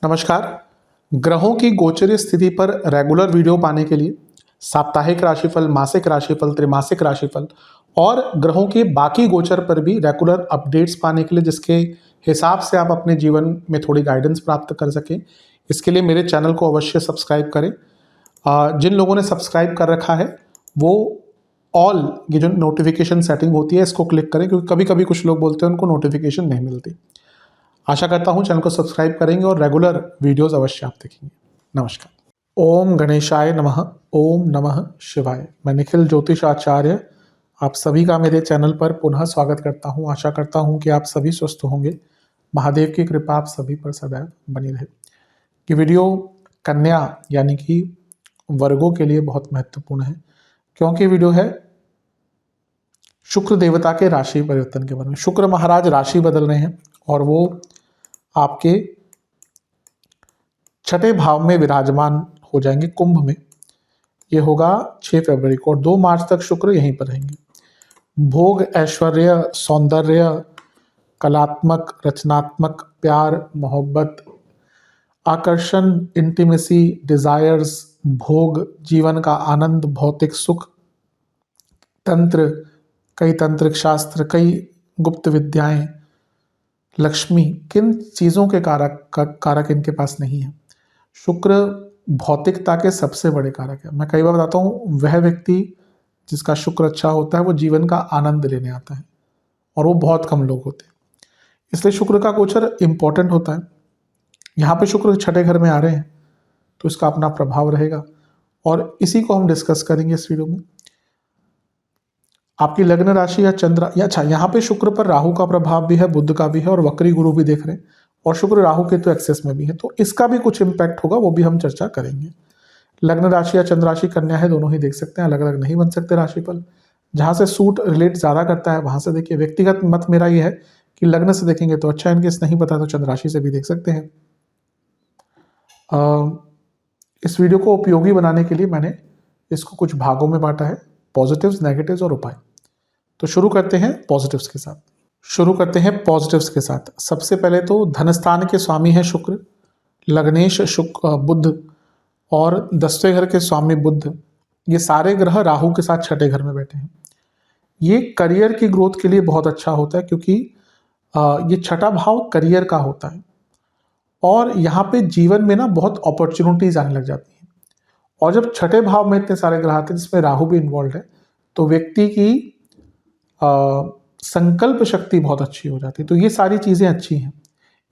नमस्कार। ग्रहों की गोचरीय स्थिति पर रेगुलर वीडियो पाने के लिए साप्ताहिक राशिफल, मासिक राशिफल, त्रैमासिक राशिफल और ग्रहों के बाकी गोचर पर भी रेगुलर अपडेट्स पाने के लिए, जिसके हिसाब से आप अपने जीवन में थोड़ी गाइडेंस प्राप्त कर सकें, इसके लिए मेरे चैनल को अवश्य सब्सक्राइब करें। जिन लोगों ने सब्सक्राइब कर रखा है वो ऑल ये जो नोटिफिकेशन सेटिंग होती है इसको क्लिक करें, क्योंकि कभी कभी कुछ लोग बोलते हैं उनको नोटिफिकेशन नहीं मिलती। आशा करता हूं चैनल को सब्सक्राइब करेंगे और रेगुलर वीडियोस अवश्य आप देखेंगे। नमस्कार। ओम गणेशाय नमः। ओम नमः शिवाय। मैं निखिल ज्योतिष आचार्य आप सभी का मेरे चैनल पर पुनः स्वागत करता हूं। आशा करता हूं कि आप सभी स्वस्थ होंगे। महादेव की कृपा आप सभी पर सदैव बनी रहे। ये वीडियो कन्या यानी कि वर्गों के लिए बहुत महत्वपूर्ण है, क्योंकि वीडियो है शुक्र देवता के राशि परिवर्तन के बारे में। शुक्र महाराज राशि बदल रहे हैं और वो आपके छठे भाव में विराजमान हो जाएंगे कुंभ में। ये होगा 6 फरवरी को और 2 मार्च तक शुक्र यहीं पर रहेंगे। भोग, ऐश्वर्य, सौंदर्य, कलात्मक, रचनात्मक, प्यार, मोहब्बत, आकर्षण, इंटीमेसी, डिजायर्स, भोग, जीवन का आनंद, भौतिक सुख, तंत्र, कई तंत्रिक शास्त्र, कई गुप्त विद्याएं, लक्ष्मी, किन चीज़ों के कारक इनके पास नहीं है। शुक्र भौतिकता के सबसे बड़े कारक है। मैं कई बार बताता हूँ, वह व्यक्ति जिसका शुक्र अच्छा होता है वो जीवन का आनंद लेने आता है और वो बहुत कम लोग होते हैं। इसलिए शुक्र का गोचर इंपॉर्टेंट होता है। यहाँ पे शुक्र छठे घर में आ रहे हैं तो इसका अपना प्रभाव रहेगा और इसी को हम डिस्कस करेंगे इस वीडियो में। आपकी लग्न राशि या चंद्र या अच्छा, यहाँ पे शुक्र पर राहु का प्रभाव भी है, बुध का भी है और वक्री गुरु भी देख रहे हैं और शुक्र राहु के तो एक्सेस में भी है, तो इसका भी कुछ इम्पैक्ट होगा, वो भी हम चर्चा करेंगे। लग्न राशि या चंद्र राशि कन्या है, दोनों ही देख सकते हैं, अलग अलग नहीं बन सकते राशिफल। जहाँ से सूट रिलेट ज़्यादा करता है वहाँ से देखिए। व्यक्तिगत मत मेरा ये है कि लग्न से देखेंगे तो अच्छा, इनकेस नहीं पता तो चंद्र राशि से भी देख सकते हैं। इस वीडियो को उपयोगी बनाने के लिए मैंने इसको कुछ भागों में बांटा है, पॉजिटिव्स, नेगेटिव्स और उपाय। तो शुरू करते हैं पॉजिटिव्स के साथ। सबसे पहले तो धनस्थान के स्वामी है शुक्र, लग्नेश बुध और 10वें घर के स्वामी बुध, ये सारे ग्रह राहु के साथ छठे घर में बैठे हैं। ये करियर की ग्रोथ के लिए बहुत अच्छा होता है, क्योंकि ये छठा भाव करियर का होता है और यहाँ पे जीवन में ना बहुत अपॉर्चुनिटीज आने लग जाती हैं। और जब छठे भाव में इतने सारे ग्रह आते हैं जिसमें राहु भी इन्वॉल्व है, तो व्यक्ति की संकल्प शक्ति बहुत अच्छी हो जाती है। तो ये सारी चीज़ें अच्छी हैं।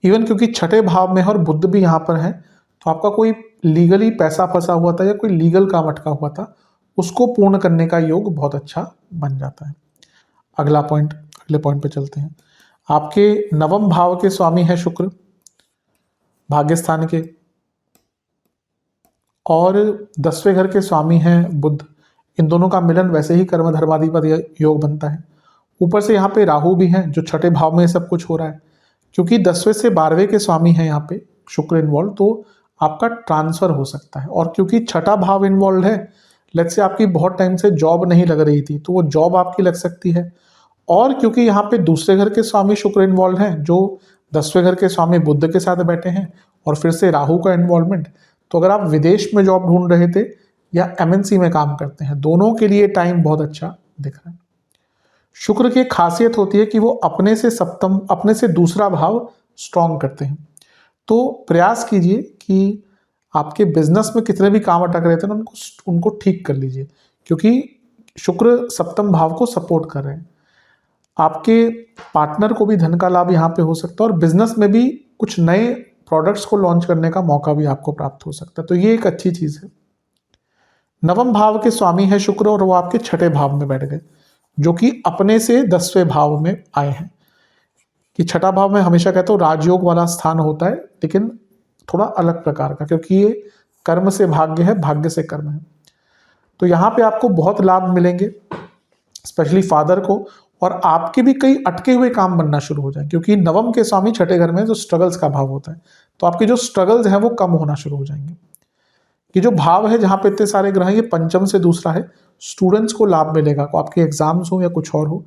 इवन क्योंकि छठे भाव में है और बुध भी यहाँ पर है, तो आपका कोई लीगली पैसा फंसा हुआ था या कोई लीगल काम अटका हुआ था, उसको पूर्ण करने का योग बहुत अच्छा बन जाता है। अगले पॉइंट पे चलते हैं। आपके नवम भाव के स्वामी है शुक्र, भाग्यस्थान के, और 10वें घर के स्वामी हैं बुध। इन दोनों का मिलन वैसे ही कर्म धर्माधिपति योग बनता है। ऊपर से यहाँ पे राहु भी हैं जो छठे भाव में सब कुछ हो रहा है, क्योंकि 10वें से 12वें के स्वामी हैं यहाँ पे शुक्र इन्वॉल्व, तो आपका ट्रांसफर हो सकता है। और क्योंकि छठा भाव इन्वॉल्व है, लेट्स से आपकी बहुत टाइम से जॉब नहीं लग रही थी तो वो जॉब आपकी लग सकती है। और क्योंकि यहाँ पे दूसरे घर के स्वामी शुक्र इन्वॉल्व हैं जो 10वें घर के स्वामी बुध के साथ बैठे हैं और फिर से राहु का इन्वॉल्वमेंट, तो अगर आप विदेश में जॉब ढूंढ रहे थे या एमएनसी में काम करते हैं, दोनों के लिए टाइम बहुत अच्छा दिख रहा है। शुक्र की खासियत होती है कि वो अपने से दूसरा भाव स्ट्रॉन्ग करते हैं। तो प्रयास कीजिए कि आपके बिजनेस में कितने भी काम अटक रहे थे ना, उनको ठीक कर लीजिए, क्योंकि शुक्र सप्तम भाव को सपोर्ट कर रहे हैं। आपके पार्टनर को भी धन का लाभ यहाँ पे हो सकता है और बिजनेस में भी कुछ नए प्रोडक्ट्स को लॉन्च करने का मौका भी आपको प्राप्त हो सकता है, तो ये एक अच्छी चीज है। नवम भाव के स्वामी है शुक्र और वो आपके छठे भाव में बैठ गए, जो कि अपने से 10वें भाव में आए हैं। कि छठा भाव में हमेशा कहता हूँ राजयोग वाला स्थान होता है, लेकिन थोड़ा अलग प्रकार का, क्योंकि ये कर्म से भाग्य है, भाग्य से कर्म है। तो यहाँ पे आपको बहुत लाभ मिलेंगे, स्पेशली फादर को, और आपके भी कई अटके हुए काम बनना शुरू हो जाए, क्योंकि नवम के स्वामी छठे घर में जो स्ट्रगल्स का भाव होता है, तो आपके जो स्ट्रगल्स हैं वो कम होना शुरू हो जाएंगे। ये जो भाव है जहाँ पे इतने सारे ग्रह हैं, ये पंचम से दूसरा है। स्टूडेंट्स को लाभ मिलेगा, को आपके एग्जाम्स हो या कुछ और हो,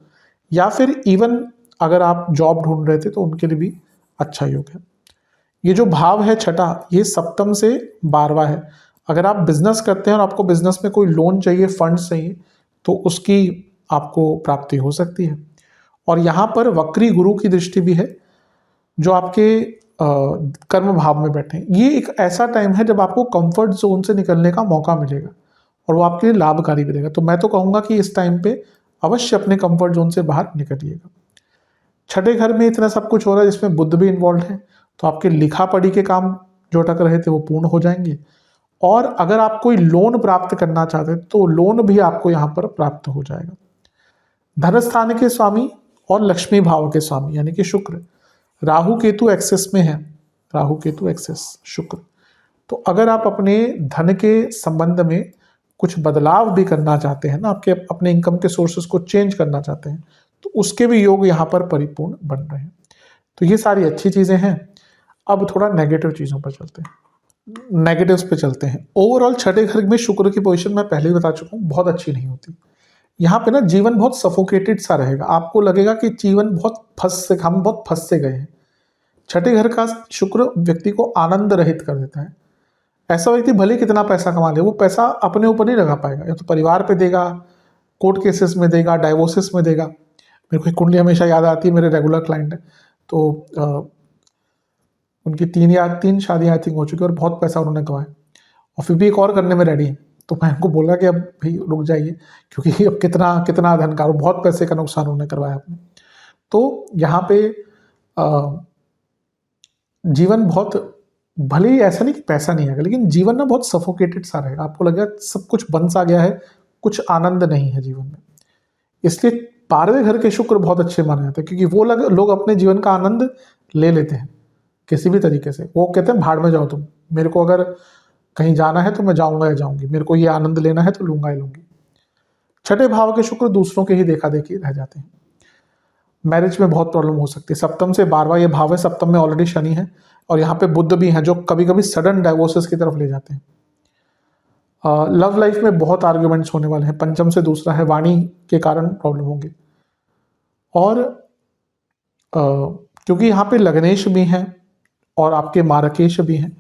या फिर इवन अगर आप जॉब ढूंढ रहे थे तो उनके लिए भी अच्छा योग है। ये जो भाव है छठा, ये सप्तम से 12वां है। अगर आप बिजनेस करते हैं और आपको बिजनेस में कोई लोन चाहिए, फंड चाहिए, तो उसकी आपको प्राप्ति हो सकती है। और यहाँ पर वक्री गुरु की दृष्टि भी है जो आपके कर्म भाव में बैठे हैं। ये एक ऐसा टाइम है जब आपको कंफर्ट जोन से निकलने का मौका मिलेगा और वो आपके लिए लाभकारी भी रहेगा। तो मैं तो कहूँगा कि इस टाइम पे अवश्य अपने कंफर्ट जोन से बाहर निकलिएगा। छठे घर में इतना सब कुछ हो रहा है जिसमें बुध भी इन्वॉल्व है, तो आपके लिखा पढ़ी के काम जो अटक रहे थे वो पूर्ण हो जाएंगे। और अगर आप कोई लोन प्राप्त करना चाहते हैं तो लोन भी आपको यहाँ पर प्राप्त हो जाएगा। धन स्थान के स्वामी और लक्ष्मी भाव के स्वामी यानी कि शुक्र, राहु केतु एक्सेस में है, राहु केतु एक्सेस शुक्र। तो अगर आप अपने धन के संबंध में कुछ बदलाव भी करना चाहते हैं ना, आपके अपने इनकम के सोर्सेस को चेंज करना चाहते हैं, तो उसके भी योग यहाँ पर परिपूर्ण बन रहे हैं। तो ये सारी अच्छी चीज़ें हैं। अब थोड़ा नेगेटिव चीज़ों पर चलते हैं, नेगेटिव्स पे चलते हैं। ओवरऑल छठे घर में शुक्र की पोजीशन मैं पहले ही बता चुका हूँ, बहुत अच्छी नहीं होती। यहाँ पे ना जीवन बहुत सफोकेटेड सा रहेगा, आपको लगेगा कि जीवन हम बहुत फंस से गए हैं। छठे घर का शुक्र व्यक्ति को आनंद रहित कर देता है। ऐसा व्यक्ति भले कितना पैसा कमा ले, वो पैसा अपने ऊपर नहीं लगा पाएगा, या तो परिवार पे देगा, कोर्ट केसेस में देगा, डाइवोर्सेस में देगा। मेरे को एक कुंडली हमेशा याद आती है, मेरे रेगुलर क्लाइंट है, तो उनकी तीन शादियाँ आई थिंक हो चुकी है और बहुत पैसा उन्होंने कमाया और फिर भी एक और करने में रेडी है। तो मैं उनको बोला कि अब भाई रुक जाइए, क्योंकि अब कितना कितना धन का, बहुत पैसे का नुकसान उन्होंने करवाया अपने। तो यहाँ पे जीवन बहुत, भले ही ऐसा नहीं कि पैसा नहीं आएगा, लेकिन जीवन ना बहुत सफोकेटेड सा रहेगा, आपको लगेगा सब कुछ बंद सा गया है, कुछ आनंद नहीं है जीवन में। इसलिए 12वें घर के शुक्र बहुत अच्छे माने जाते हैं, क्योंकि वो लोग अपने जीवन का आनंद ले लेते हैं किसी भी तरीके से। वो कहते हैं भाड़ में जाओ तुम, मेरे को अगर कहीं जाना है तो मैं जाऊंगा या जाऊंगी, मेरे को ये आनंद लेना है तो लूंगा ही लूंगी। छठे भाव के शुक्र दूसरों के ही देखा देखी रह जाते हैं, मैरिज में बहुत प्रॉब्लम हो सकती है। सप्तम से 12वां ये भाव है, सप्तम में ऑलरेडी शनि है और यहाँ पे बुध भी है जो कभी कभी सडन डाइवोर्सेस की तरफ ले जाते हैं। लव लाइफ में बहुत आर्ग्यूमेंट्स होने वाले हैं। पंचम से दूसरा है, वाणी के कारण प्रॉब्लम होंगे। और क्योंकि यहाँ पे लग्नेश भी हैं और आपके मारकेश भी हैं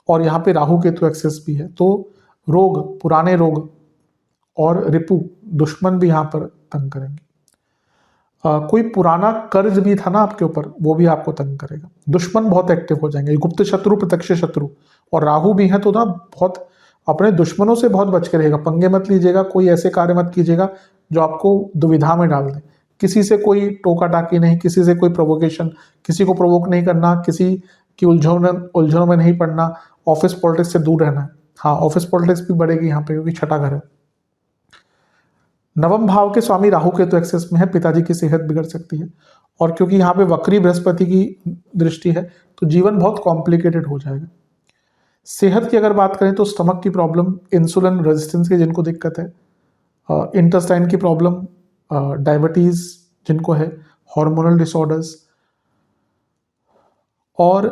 और यहाँ पे राहु केतु एक्सेस भी है, तो रोग, पुराने रोग और रिपु दुश्मन भी यहाँ पर तंग करेंगे। कोई पुराना कर्ज भी था ना आपके ऊपर, वो भी आपको तंग करेगा। दुश्मन बहुत एक्टिव हो जाएंगे, गुप्त शत्रु, प्रत्यक्ष शत्रु, और राहु भी है तो ना बहुत अपने दुश्मनों से बहुत बच के रहेगा। पंगे मत लीजिएगा, कोई ऐसे कार्य मत कीजिएगा जो आपको दुविधा में डाल दे। किसी से कोई टोका टाकी नहीं, किसी से कोई प्रोवोकेशन, किसी को प्रोवोक नहीं करना, किसी की उलझनों में नहीं पड़ना, ऑफिस पॉलिटिक्स से दूर रहना है। हाँ, ऑफिस पॉलिटिक्स भी बढ़ेगी यहाँ पे क्योंकि छठा घर है। नवम भाव के स्वामी राहु केतु एक्सेस में है, पिताजी की सेहत बिगड़ सकती है। और क्योंकि यहाँ पे वक्री बृहस्पति की दृष्टि है तो जीवन बहुत कॉम्प्लिकेटेड हो जाएगा। सेहत की अगर बात करें तो स्टमक की प्रॉब्लम, इंसुलिन रेजिस्टेंस की जिनको दिक्कत है, इंटेस्टाइन की प्रॉब्लम, डायबिटीज जिनको है, हार्मोनल डिसऑर्डर्स और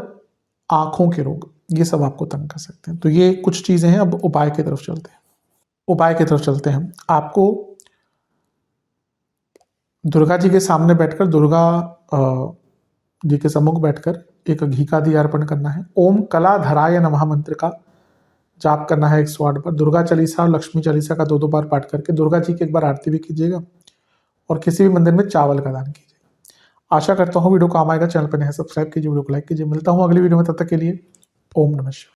आंखों के रोग, ये सब आपको तंग कर सकते हैं। तो ये कुछ चीजें हैं। अब उपाय की तरफ चलते हैं। आपको दुर्गा जी के सामने बैठकर, दुर्गा जी के सम्मुख बैठकर एक घी का दिया अर्पण करना है। ओम कलाधराय नमः मंत्र का जाप करना है 108 बार। दुर्गा चालीसा और लक्ष्मी चालीसा का 2-2 बार पाठ करके दुर्गा जी की एक बार आरती भी कीजिएगा और किसी भी मंदिर में चावल का दान कीजिएगा। आशा करता हूँ वीडियो काम आएगा। चैनल पर नए सब्सक्राइब कीजिए, वीडियो को लाइक कीजिए। मिलता हूँ अगली वीडियो में, तब तक के लिए ओम नमः शिवाय।